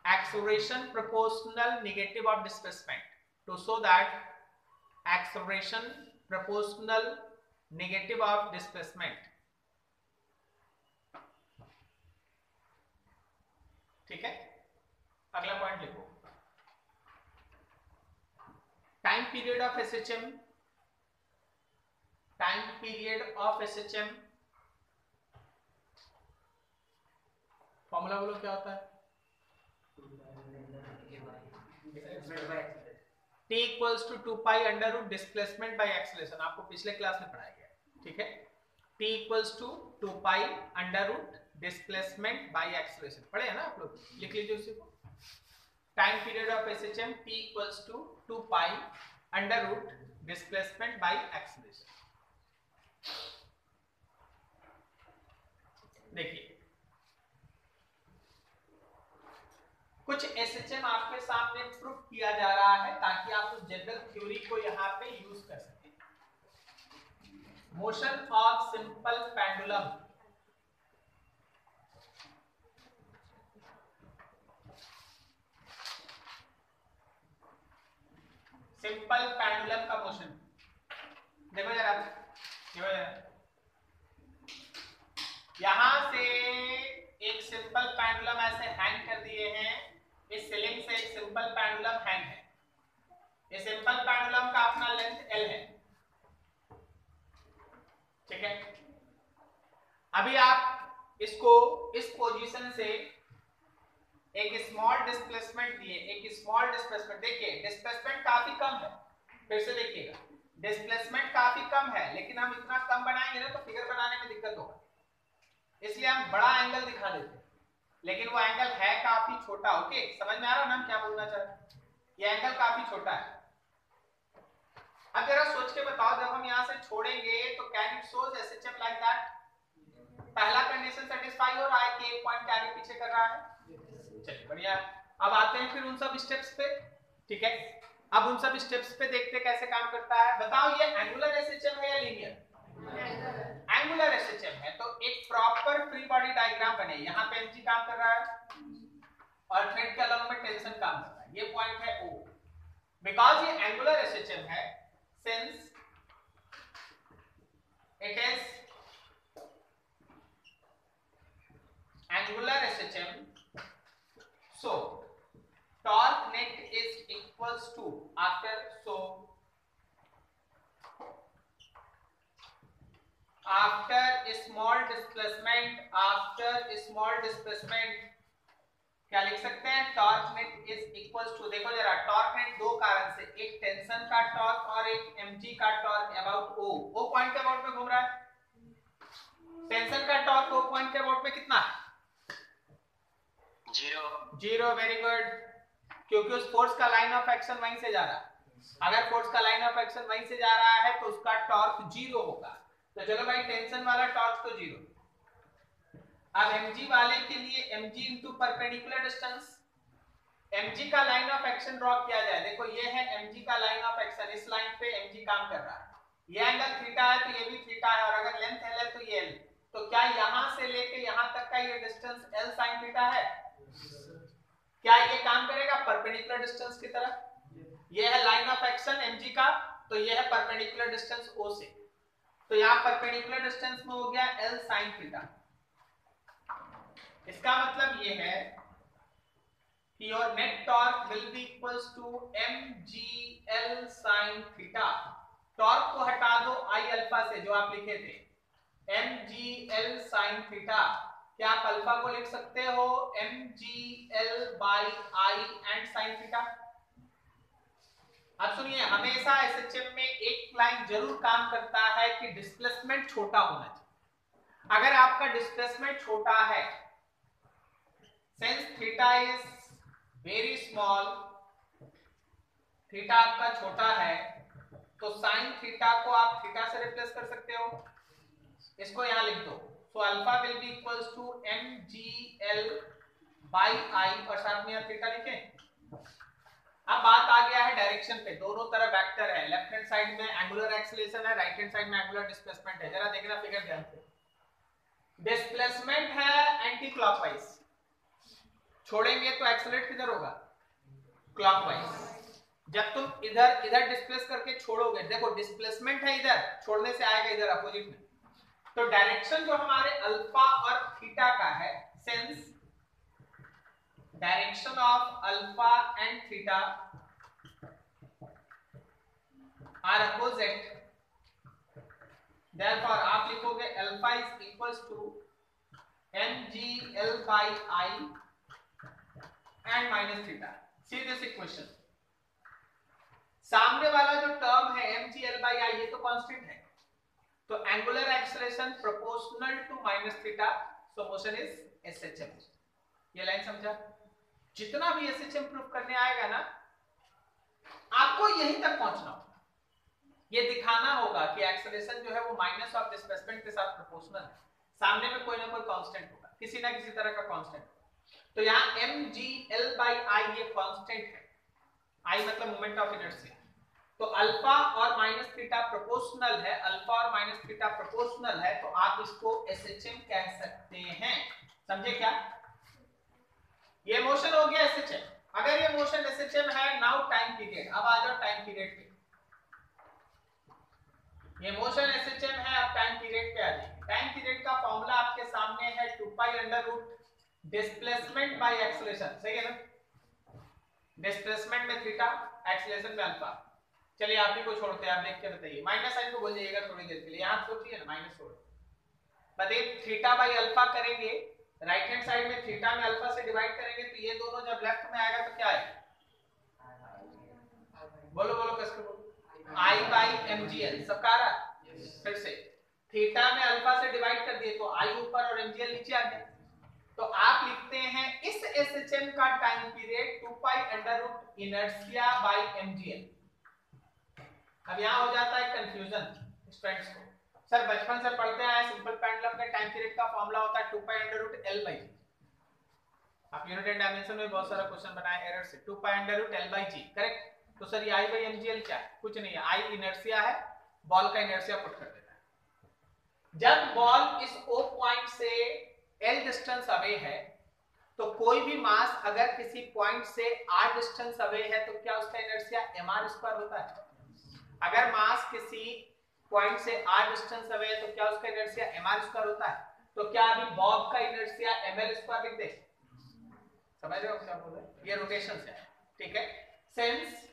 acceleration proportional negative of displacement। to show that acceleration proportional negative of displacement। ठीक है, अगला पॉइंट लिखो time period of SHM. Formula बोलो क्या होता है? T equals to 2 pi under root displacement by acceleration। आपको पिछले क्लास में पढ़ाया गया। ठीक है, T equals to 2 pi under root displacement by acceleration पढ़े हैं ना आप लोग? लिख लीजिए उसी को। Time period of SHM T equals to 2 pi under root displacement by acceleration। देखिए कुछ एसएचएम आपके सामने प्रूव किया जा रहा है ताकि आप उस जनरल थ्योरी को यहाँ पे यूज कर सकें। मोशन ऑफ सिंपल पेंडुलम, का मोशन देखो जरा, यहां से एक सिंपल पेंडुलम ऐसे हैंग कर दिए हैं, इस सीलिंग से एक सिंपल पेंडुलम हैंग है। ये सिंपल पेंडुलम का अपना लेंथ L है, ठीक है। अभी आप इसको इस पोजीशन से एक स्मॉल डिस्प्लेसमेंट दिए, एक स्मॉल डिस्प्लेसमेंट, देखिए डिस्प्लेसमेंट काफी कम है, फिर से देखिएगा डिस्प्लेसमेंट काफी कम है, लेकिन हम इतना कम बनाएंगे ना तो फिगर बनाने में दिक्कत होगा, इसलिए हम बड़ा एंगल दिखा देते हैं, लेकिन वो एंगल है काफी छोटा। ओके, समझ में आ रहा है ना हम क्या बोलना चाह रहे हैं? ये एंगल काफी छोटा है। अब जरा सोच के बताओ, जब हम यहाँ से छोड़ेंगे तो can it shows SHM like that? पहला कंडीशन सेटिस्फाई हो रहा है कि एक पॉइंट आगे पीछे कर रहा है, चलिए बढ़िया। अब आते हैं फिर उन सब स्टेप्स पे, ठीक है। अब उन सब स्टेप्स पे देखते कैसे काम करता है। बताओ ये एंगुलर एसएचएम है या लीनियर? एंगुलर एसएचएम है, तो एक प्रॉपर फ्री बॉडी डायग्राम बने, यहाँ पे एमजी काम कर रहा है और थ्रेड के अलॉन्ग में टेंशन काम कर रहा है, ये पॉइंट है O। बिकॉज ये एंगुलर एसएचएम है, since it is angular SHM, so torque net is equals to after small displacement क्या लिख सकते हैं? Torque net is equals to, देखो जरा टॉर्क नेट दो कारण से, एक टेंशन का टॉर्क और एक mg का टॉर्क अबाउट O पॉइंट के अबाउट में घूम रहा है। टेंशन का टॉर्क O पॉइंट के अबाउट में कितना है? जीरो, वेरी गुड, क्योंकि उस फोर्स का लाइन ऑफ एक्शन वहीं से जा रहा है। अगर फोर्स का लाइन ऑफ एक्शन वहीं से जा रहा है तो उसका टॉर्क जीरो होगा। तो चलो भाई, टेंशन वाला टॉर्क तो जीरो। अब mg वाले के लिए mg into perpendicular distance, mg का लाइन ऑफ एक्शन ड्रॉ किया जाए। देखो ये है mg का लाइन ऑफ एक्शन, इस लाइन पे mg काम कर रहा है, ये एंगल थीटा है तो ये भी थीटा है, और अगर लेंथ l है तो ये l, तो क्या यहां से लेके यहां तक का ये डिस्टेंस l sin थीटा है? क्या ये काम करेगा परपेंडिकुलर डिस्टेंस की तरह? ये है लाइन ऑफ एक्शन mg का, तो ये है परपेंडिकुलर डिस्टेंस O से, तो यहाँ परपेंडिकुलर डिस्टेंस में हो गया l sin थीटा। इसका मतलब ये है कि your net torque will be equals to mgl sin theta. Torque को हटा दो I अल्फा से जो आप लिखे थे, mgl sin थीटा, क्या आप अल्फा को लिख सकते हो mgl by I and sin theta? अब सुनिए, हमेशा एसएचएम में एक लाइन जरूर काम करता है कि डिस्प्लेसमेंट छोटा होना चाहिए। अगर आपका डिस्प्लेसमेंट छोटा है, since theta is very small, theta आपका छोटा है, तो साइन थीटा को आप थीटा से रिप्लेस कर सकते हो, इसको यहां लिख दो। So alpha will be equals to mgl by I, और साथ में यहां थीटा लिखें। अब बात आ गया है डायरेक्शन पे, दोनों तरफ वेक्टर है, लेफ्ट हैंड साइड में एंगुलर एक्सीलरेशन है, राइट हैंड साइड में एंगुलर डिस्प्लेसमेंट है। जरा देखना फिगर ध्यान से, डिस्प्लेसमेंट है एंटी क्लॉकवाइज, छोड़ेंगे तो एक्सीलरेट किधर होगा? क्लॉकवाइज। जब तुम इधर इधर डिस्प्लेस करके छोड़ोगे, देखो डिस्प्लेसमेंट है इधर, छोड़ने से आएगा इधर अपोजिट में, तो डायरेक्शन जो हमारे अल्फा और थीटा का है, since direction of alpha and theta are opposite, therefore आप लिखोगे alpha is equals to mgl by I and minus theta। See this equation, सामने वाला जो टर्म है mgl by I, ये तो कांस्टेंट है, तो angular acceleration proportional to minus theta, so motion is SHM। ये लाइन समझा? जितना भी SHM प्रूफ करने आएगा ना, आपको यहीं तक पहुंचना होगा, ये दिखाना होगा कि एक्सेलरेशन जो है वो माइनस ऑफ डिस्प्लेसमेंट के साथ प्रोपोर्शनल है, सामने में कोई ना कोई कांस्टेंट होगा, किसी ना किसी तरह का कांस्टेंट होगा। तो यहाँ mgl by I ये कांस्टेंट है, I मतलब मोमेंट ऑफ इनर्शिया, तो अल्फा और माइनस थीटा प्रोपोर्शनल है, अल्फा और माइनस थीटा प्रोपोर्शनल है, तो आप इसको SHM कह सकते हैं। समझे क्या? ये मोशन हो गया SHM। अगर ये मोशन SHM है, नाउ टाइम पीरियड। अब आ जाओ टाइम पीरियड पे। ये मोशन एसएचएम है। अब टाइम पीरियड पे आ जाइए। टाइम पीरियड का फॉर्मूला आपके सामने है 2 pi under root displacement by acceleration, सही है ना। डिस्प्लेसमेंट में थीटा, एक्सेलरेशन में अल्फा। चलिए आप ही को छोड़ते हैं, आप देख के बताइए। माइनस साइन को बोल जाइएगा थोड़ी देर के लिए, यहां सोचिए ना, माइनस छोड़ बताइए। थीटा बाई अल्फा करेंगे, राइट हैंड साइड में थीटा में अल्फा से डिवाइड करेंगे तो ये दोनों जब लेफ्ट में आएगा तो क्या आएगा? बोलो बोलो किसको बोलो, आई बाई एमजीएल। सबका आ रहा? फिर से थीटा में अल्फा से डिवाइड कर दिए तो आई ऊपर और एमजीएल नीचे आ गया। तो आप लिखते हैं इस एसएचएम का time period 2 pi under root inertia by MGL. अब यहां हो जाता है कंफ्यूजन स्टूडेंट्स को। सर बचपन से पढ़ते आए सिंपल पेंडुलम के टाइम पीरियड का फॉर्मूला होता है 2 pi under root L by G. आप यूनिट एंड डायमेंशन में बहुत सारा क्वेश्चन बनाए एरर से। 2 pi under root L by G, correct. तो सर ये आई बाई एमजीएल क्या है? कुछ नहीं है, आई इनर्शिया है, बॉल का इनर्शिया पुट कर देता है। जब बॉल इस ओ पॉइंट से एल डिस्टेंस अवे है तो कोई भी मास अगर किसी पॉइंट से आर डिस्टेंस अवे है तो क्या उसका इनर्शिया mr स्क्वायर होता है? अगर मास किसी पॉइंट से आर डिस्टेंस अवे है तो क्या उसका इनर्शिया mr स्क्वायर होता है? तो क्या अभी बॉब का इनर्शिया ml स्क्वायर लिख दे? समझ रहे हो क्या बोल रहे हैं? ये रोटेशन से है, ठीक है। Since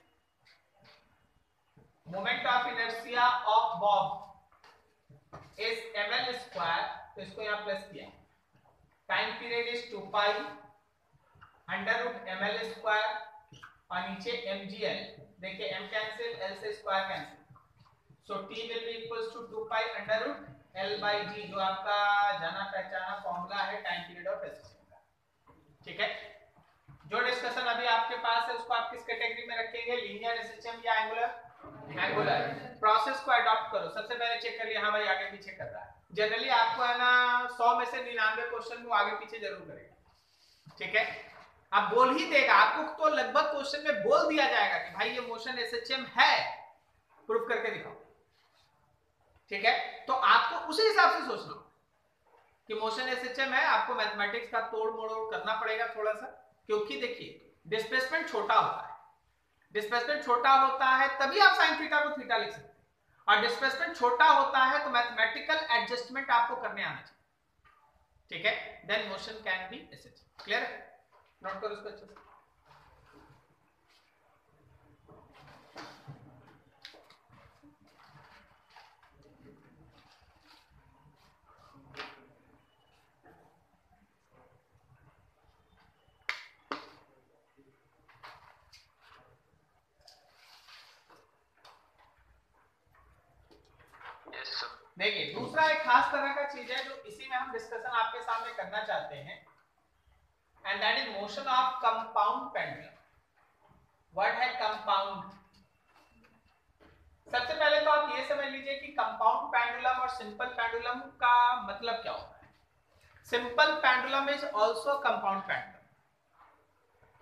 moment of inertia of bob is ml square, तो इसको यहां प्लस किया। Time period is 2 pi under root ml square और नीचे mgl। देखिए m कैंसिल, l से square cancel, so t will be equals to 2 pi under root l by g, जो आपका जाना पहचाना फॉर्मूला है टाइम पीरियड ऑफ एसएचएम का, ठीक है। जो डिस्कशन अभी आपके पास है उसको आप किस कैटेगरी में रखेंगे? लीनियर एसएचएम या एंगुलर? एंगुलर। प्रोसेस को अडॉप्ट करो। सबसे पहले चेक कर लिया, हाँ भाई आगे पीछे कर रहा है। जनरली आपको है ना 100 में से 99 क्वेश्चन में आगे पीछे जरूर करेगा, ठीक है। अब बोल ही देगा आपको, तो लगभग क्वेश्चन में बोल दिया जाएगा कि भाई ये मोशन एसएचएम है, प्रूफ करके दिखाओ, ठीक है। तो आपको उसी हिसाब से सोचना कि मोशन एसएचएम है। आपको मैथमेटिक्स का तोड़ मोड़ करना पड़ेगा थोड़ा सा, क्योंकि देखिए डिस्प्लेसमेंट छोटा होता है। डिस्प्लेसमेंट छोटा होता है तभी आप साइन थीटा को थीटा लिख सकते हैं, और डिस्प्लेसमेंट छोटा होता है तो मैथमेटिकल एडजस्टमेंट आपको करने आना चाहिए, ठीक है। Then motion can be SHM. Clear है? नोट करो इसको अच्छे से। देखिए दूसरा एक खास तरह का चीज है जो इसी में हम डिस्कशन आपके सामने करना चाहते हैं, and that is motion of compound pendulum. What है कंपाउंड? सबसे पहले तो आप ये समझ लीजिए कि कंपाउंड पेंडुलम और सिंपल पेंडुलम का मतलब क्या होता है। Simple pendulum is also compound pendulum.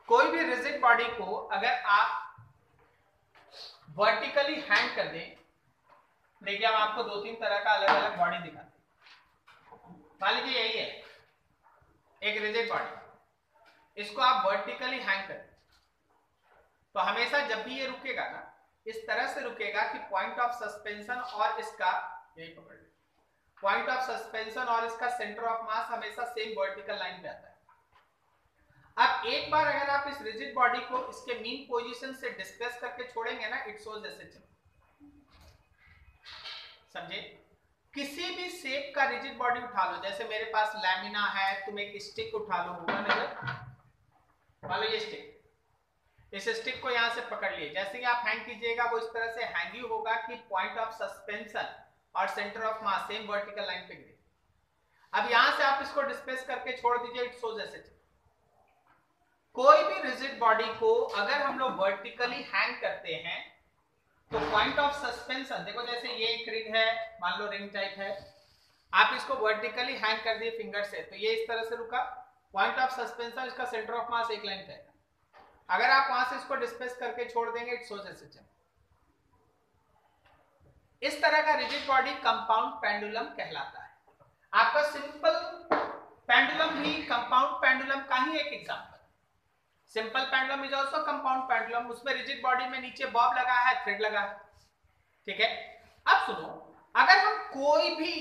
कोई भी रिजिड बॉडी को अगर आप वर्टिकली हैंग कर दें, देखिए हम आपको 2-3 तरह का अलग अलग बॉडी दिखाते हैं। मान लीजिए यही है एक रिजिड बॉडी, इसको आप वर्टिकली हैंग करें तो हमेशा जब भी ये रुकेगा ना इस तरह से रुकेगा कि पॉइंट ऑफ सस्पेंशन और इसका, यही पकड़ लीजिए, पॉइंट ऑफ सस्पेंशन और इसका सेंटर ऑफ मास हमेशा सेम वर्टिकल लाइन पे आता है। अब एक बार अगर आप इस रिजिड बॉडी को इसके मीन पोजीशन से डिस्प्लेस करके छोड़ेंगे ना, इट शोज एसएचएम। समझे? किसी भी शेप का रिजिड बॉडी उठा लो, जैसे मेरे पास लैमिना है, तुम एक स्टिक उठा लो, होगा नजर, मान लो ये स्टिक, इस स्टिक को यहां से पकड़ लिए, जैसे ही आप हैंग कीजिएगा वो इस तरह से हैंगी होगा कि पॉइंट ऑफ सस्पेंशन और centre of mass same vertical line पे गिरे। अब यहां से आप इसको डिस्प्लेस करके छोड़ दीजिए, इट शोज एसएचएम। कोई भी रिजिड बॉडी को अगर हम लोग वर्टिकली हैंग करते हैं तो पॉइंट ऑफ सस्पेंशन, देखो जैसे ये एक रिंग है, मान लो रिंग टाइप है, आप इसको वर्टिकली हैंग कर दिए फिंगर से तो ये इस तरह से रुका, पॉइंट ऑफ सस्पेंशन इसका सेंटर ऑफ मास एक लाइन पे है। अगर आप वहां से इसको डिस्प्लेस करके छोड़ देंगे, इट शोज एसएचएम। इस तरह का रिजिड बॉडी कंपाउंड पेंडुलम कहलाता है। आपका सिंपल पेंडुलम भी कंपाउंड पेंडुलम का ही एक example. Simple pendulum is also compound pendulum, उसमें रिजिड बॉडी में नीचे बॉब लगा है, थ्रेड लगा है, ठीक है। अब सुनो, अगर हम कोई भी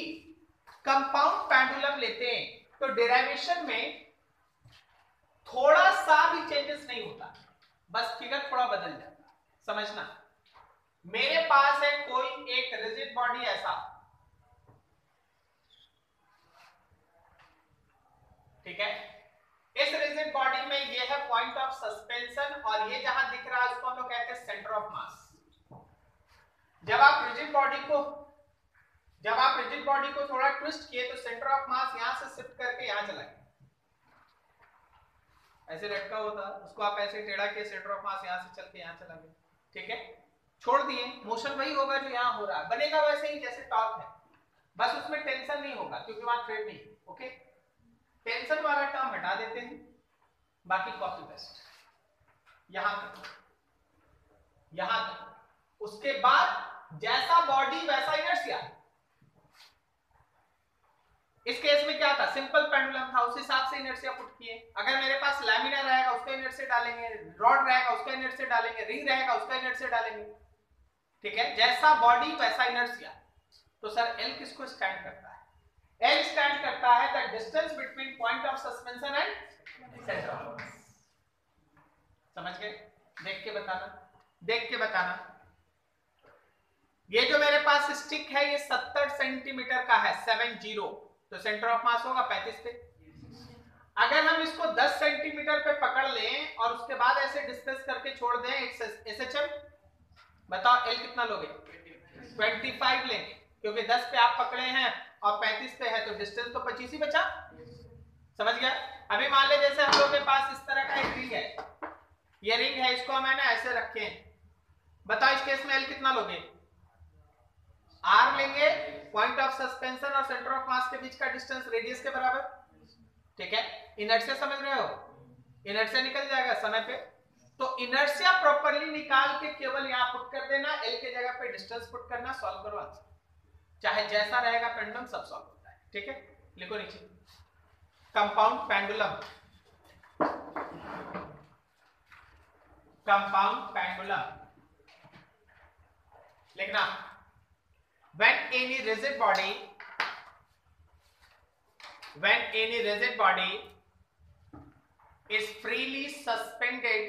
कंपाउंड पेंडुलम लेते हैं तो डेरिवेशन में थोड़ा सा भी चेंजेस नहीं होता, बस फिगर थोड़ा बदल जाता। समझना, मेरे पास है कोई एक रिजिड बॉडी ऐसा, ठीक है, इस रिजिड बॉडी में ये है पॉइंट ऑफ सस्पेंशन और ये जहां दिख रहा है उसको हम लोग कहते हैं सेंटर ऑफ मास। जब आप रिजिड बॉडी को थोड़ा ट्विस्ट किए तो सेंटर ऑफ मास यहां से शिफ्ट करके यहां चला गया, ऐसे लटका होता उसको आप ऐसे टेढ़ा किए, सेंटर ऑफ मास यहां से चल के यहां चला गया, ठीक है, छोड़ दिए, मोशन वही होगा जो यहां हो रहा है, बनेगा वैसे ही जैसे टॉर्क है, बस उसमें टेंशन नहीं होगा क्योंकि वहां थ्रेड नहीं। ओके, टेंशन वाला टर्म हटा देते हैं, बाकी कॉपी पेस्ट यहां तक। उसके बाद जैसा बॉडी वैसा इनर्शिया। इस केस में क्या था, सिंपल पेंडुलम था, उस हिसाब से इनर्शिया पुट किए। अगर मेरे पास लैमिना रहेगा उसका इनर्शिया डालेंगे, रॉड रहेगा उसका इनर्शिया डालेंगे, रिंग रहेगा उसका इनर्शिया डालेंगे, ठीक है, जैसा बॉडी वैसा इनर्शिया। तो सर एल किसको स्टैंड करता है? एल स्टैंड करता है the distance between point of suspension and centre of mass. समझ गए? देख के बताना। ये जो मेरे पास स्टिक है ये 70 सेंटीमीटर का है, 70, तो सेंटर ऑफ मास होगा 35 पे। अगर हम इसको 10 सेंटीमीटर पे पकड़ लें और उसके बाद ऐसे डिस्प्लेस करके छोड़ दें, एसएचएम बताओ एल कितना लोगे? 25 लेंगे, क्योंकि 10 पे आप पकड़े हैं और 35 पे है तो डिस्टेंस तो 25 ही बचा। समझ गया? अभी मान ले जैसे हम लोग के पास इस तरह का एक रिंग है, ये रिंग है, इसको मैंने ऐसे रखे, बताओ इस केस में एल कितना लोगे? आर लेंगे, पॉइंट ऑफ सस्पेंशन और सेंटर ऑफ मास के बीच का डिस्टेंस रेडियस के बराबर, ठीक है। इनर्शिया समझ रहे हो? इनर्शिया निकल जाएगा समय पे, तो इनर्शिया प्रॉपर्ली निकाल के केवल यहां पुट कर देना, एल के जगह पे डिस्टेंस पुट करना, सॉल्व करो आंसर। चाहे जैसा रहेगा पेंडुलम सब सॉल्व होता है, ठीक है। लिखो नीचे कंपाउंड पेंडुलम, लिखना, when any rigid body is freely suspended,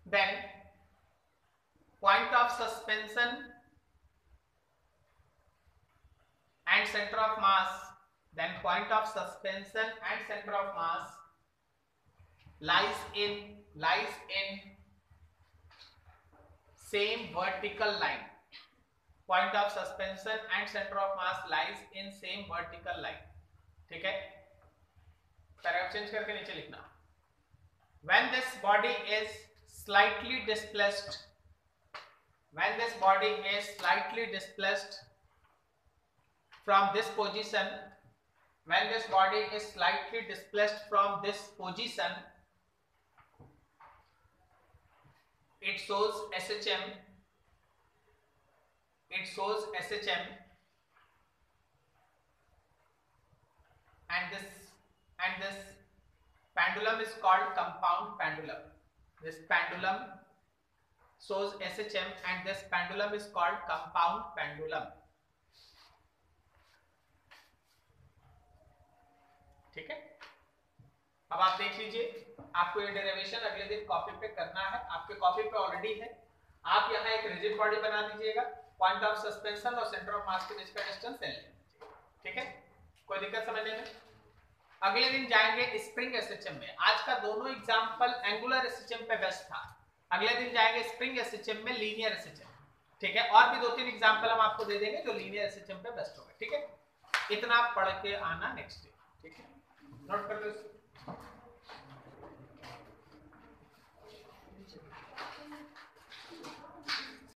then point of suspension and center of mass lies in same vertical line. Point of suspension and center of mass lies in same vertical line, ठीक है। पैराग्राफ चेंज करके नीचे लिखना, when this body is slightly displaced from this position, it shows SHM, and this pendulum is called compound pendulum. This pendulum shows SHM and this pendulum is called compound pendulum, ठीक है। अब आप देख लीजिए, आपको ये डेरिवेशन अगले दिन कॉपी पे करना है, आपके कॉपी पे ऑलरेडी है। आप यहाँ एक रिजिड बॉडी बना दीजिएगा, पॉइंट ऑफ सस्पेंशन और सेंटर ऑफ मास के बीच का डिस्टेंस एल, ठीक है। कोई दिक्कत समझने में? अगले दिन जाएंगे स्प्रिंग एसएचएम में। आज का दोनों एग्जांपल एंगुलर एसएचएम पे बेस्ट था, अगले दिन जाएंगे स्प्रिंग एसएचएम में लीनियर एसएचएम, ठीक है। और भी 2-3 एग्जांपल हम आपको दे देंगे जो लीनियर एसएचएम पे बेस्ट होगा, ठीक है। इतना पढ़ के आना नेक्स्ट डे, ठीक है। नोट कर लो।